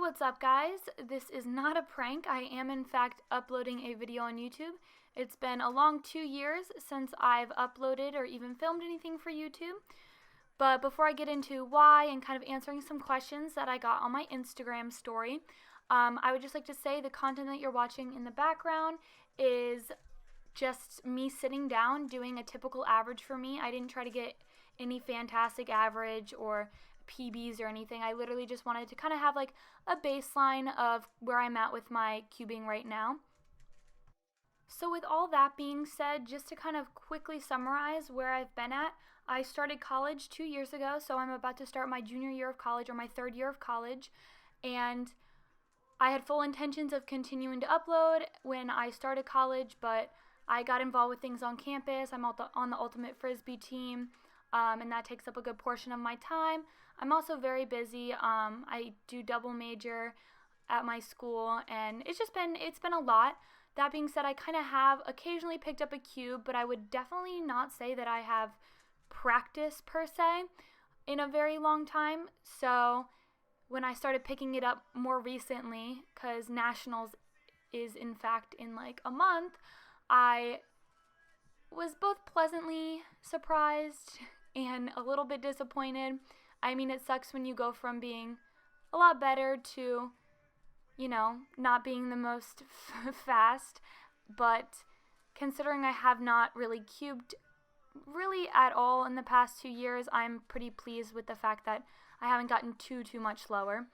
what's up guys? This is not a prank. I am in fact uploading a video on YouTube. It's been a long 2 years since I've uploaded or even filmed anything for YouTube. But before I get into why and kind of answering some questions that I got on my Instagram story, I would just like to say the content that you're watching in the background is just me sitting down doing a typical average for me. I didn't try to get any fantastic average or PBs or anything. I literally just wanted to kind of have like a baseline of where I'm at with my cubing right now. So with all that being said, just to kind of quickly summarize where I've been at, I started college 2 years ago, so I'm about to start my junior year of college or my third year of college, and I had full intentions of continuing to upload when I started college, but I got involved with things on campus. I'm on the Ultimate Frisbee team, and that takes up a good portion of my time. I'm also very busy. I do double major at my school, and it's been a lot. That being said, I kind of have occasionally picked up a cube, but I would definitely not say that I have practice per se in a very long time. So when I started picking it up more recently, because Nationals is in fact in like a month, I was both pleasantly surprised and a little bit disappointed. I mean, it sucks when you go from being a lot better to, you know, not being the most fast, but considering I have not really cubed really at all in the past 2 years, I'm pretty pleased with the fact that I haven't gotten too much slower.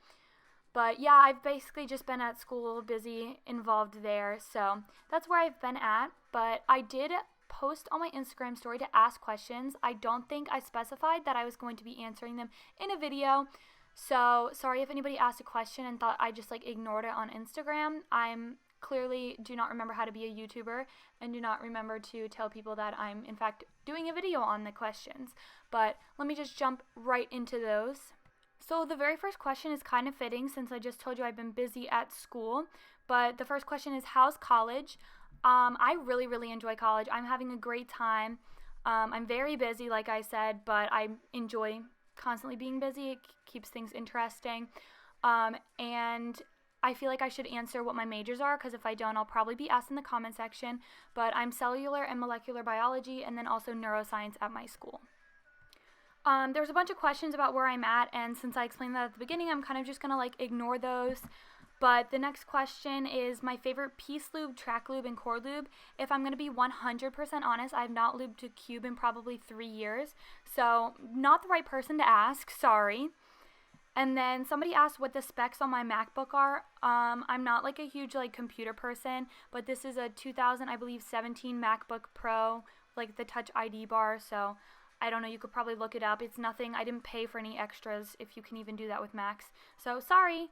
But yeah, I've basically just been at school, busy, involved there, so that's where I've been at. But I did post on my Instagram story to ask questions. I don't think I specified that I was going to be answering them in a video, so sorry if anybody asked a question and thought I just like ignored it on Instagram. I'm clearly do not remember how to be a YouTuber and do not remember to tell people that I'm in fact doing a video on the questions. But let me just jump right into those. So the very first question is kind of fitting since I just told you I've been busy at school. But the first question is, how's college? I really enjoy college. I'm having a great time. I'm very busy, like I said, but I enjoy constantly being busy. It keeps things interesting. And I feel like I should answer what my majors are, because if I don't, I'll probably be asked in the comment section. But I'm cellular and molecular biology and then also neuroscience at my school. There's a bunch of questions about where I'm at, and since I explained that at the beginning, I'm kind of just going to like ignore those. But the next question is my favorite piece lube, track lube, and cord lube. If I'm going to be 100% honest, I've not lubed a cube in probably 3 years. So not the right person to ask, sorry. And then somebody asked what the specs on my MacBook are. I'm not like a huge like computer person, but this is a 2000, I believe, 17 MacBook Pro, like the Touch ID bar. So I don't know, you could probably look it up. It's nothing, I didn't pay for any extras, if you can even do that with Macs. So sorry.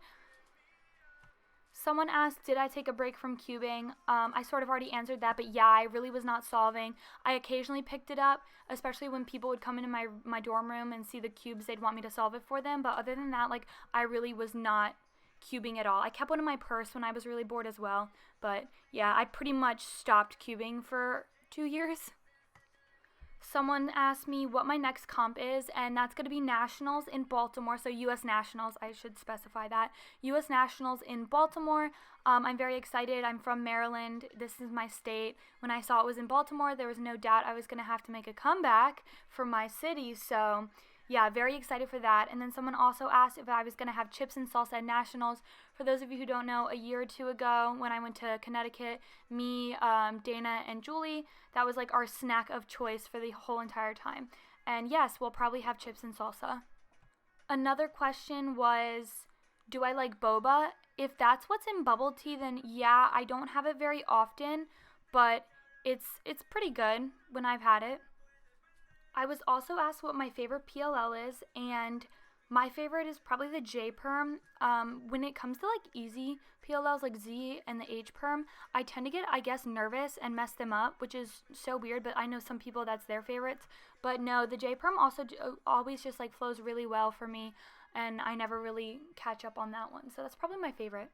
Someone asked, did I take a break from cubing? I sort of already answered that, but yeah, I really was not solving. I occasionally picked it up, especially when people would come into my dorm room and see the cubes, they'd want me to solve it for them. But other than that, like, I really was not cubing at all. I kept one in my purse when I was really bored as well. But yeah, I pretty much stopped cubing for 2 years. Someone asked me what my next comp is, and that's going to be Nationals in Baltimore, so U.S. Nationals, I should specify that. U.S. Nationals in Baltimore. I'm very excited. I'm from Maryland. This is my state. When I saw it was in Baltimore, there was no doubt I was going to have to make a comeback for my city, so yeah, very excited for that. And then someone also asked if I was going to have chips and salsa at Nationals. For those of you who don't know, a year or two ago when I went to Connecticut, me, Dana, and Julie, that was like our snack of choice for the whole entire time. And yes, we'll probably have chips and salsa. Another question was, do I like boba? If that's what's in bubble tea, then yeah, I don't have it very often, but it's pretty good when I've had it. I was also asked what my favorite PLL is, and my favorite is probably the J perm. When it comes to like easy PLLs like Z and the H perm, I tend to get, I guess, nervous and mess them up, which is so weird, but I know some people that's their favorites. But no, the J perm also always just like flows really well for me, and I never really catch up on that one. So that's probably my favorite.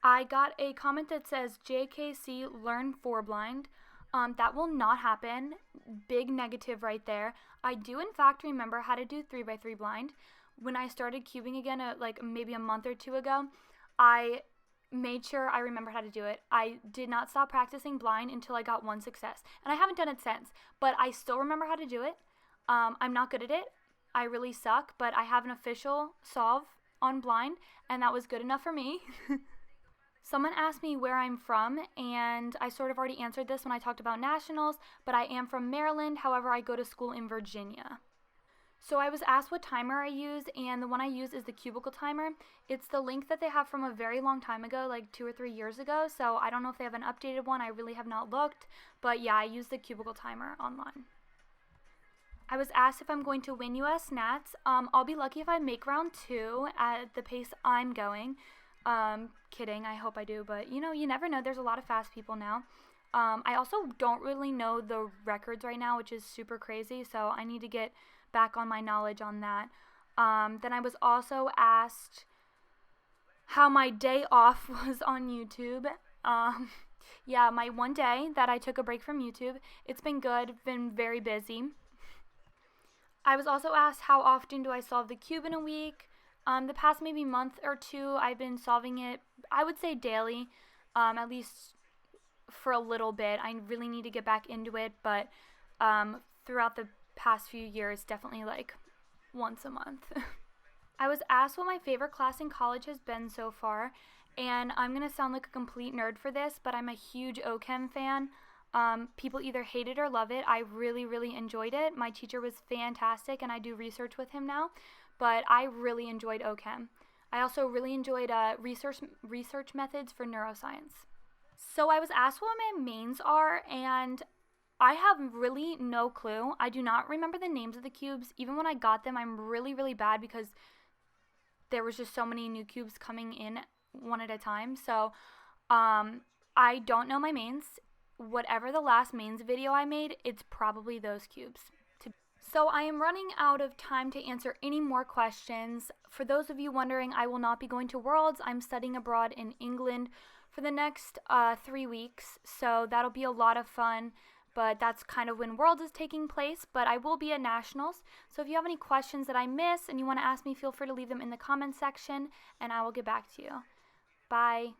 I got a comment that says, JKC, learn 4-blind. That will not happen. Big negative right there. I do in fact remember how to do 3x3 blind. When I started cubing again like maybe a month or two ago, I made sure I remembered how to do it. I did not stop practicing blind until I got one success. And I haven't done it since, but I still remember how to do it. I'm not good at it. I really suck, but I have an official solve on blind, and that was good enough for me. Someone asked me where I'm from, and I sort of already answered this when I talked about nationals, but I am from Maryland. However, I go to school in Virginia. So I was asked what timer I use, and the one I use is the cubicle timer. It's the link that they have from a very long time ago, like 2 or 3 years ago, so I don't know if they have an updated one. I really have not looked, but yeah, I use the cubicle timer online. I was asked if I'm going to win US Nats. I'll be lucky if I make round 2 at the pace I'm going. Kidding, I hope I do, but you never know. There's a lot of fast people now. I also don't really know the records right now, which is super crazy, so I need to get back on my knowledge on that. Then I was also asked how my day off was on YouTube. Yeah, my one day that I took a break from YouTube. It's been good, been very busy. I was also asked how often do I solve the cube in a week. The past maybe month or 2, I've been solving it, I would say daily, at least for a little bit. I really need to get back into it, but throughout the past few years, definitely like once a month. I was asked what my favorite class in college has been so far, and I'm going to sound like a complete nerd for this, but I'm a huge OChem fan. People either hate it or love it. I really, really enjoyed it. My teacher was fantastic, and I do research with him now, but I really enjoyed OChem. I also really enjoyed research methods for neuroscience. So I was asked what my mains are, and I have really no clue. I do not remember the names of the cubes. Even when I got them, I'm really, really bad because there was just so many new cubes coming in one at a time. So I don't know my mains. Whatever the last mains video I made, it's probably those cubes. So I am running out of time to answer any more questions. For those of you wondering, I will not be going to Worlds. I'm studying abroad in England for the next 3 weeks, so that'll be a lot of fun. But that's kind of when Worlds is taking place, but I will be at Nationals. So if you have any questions that I miss and you want to ask me, feel free to leave them in the comments section, and I will get back to you. Bye.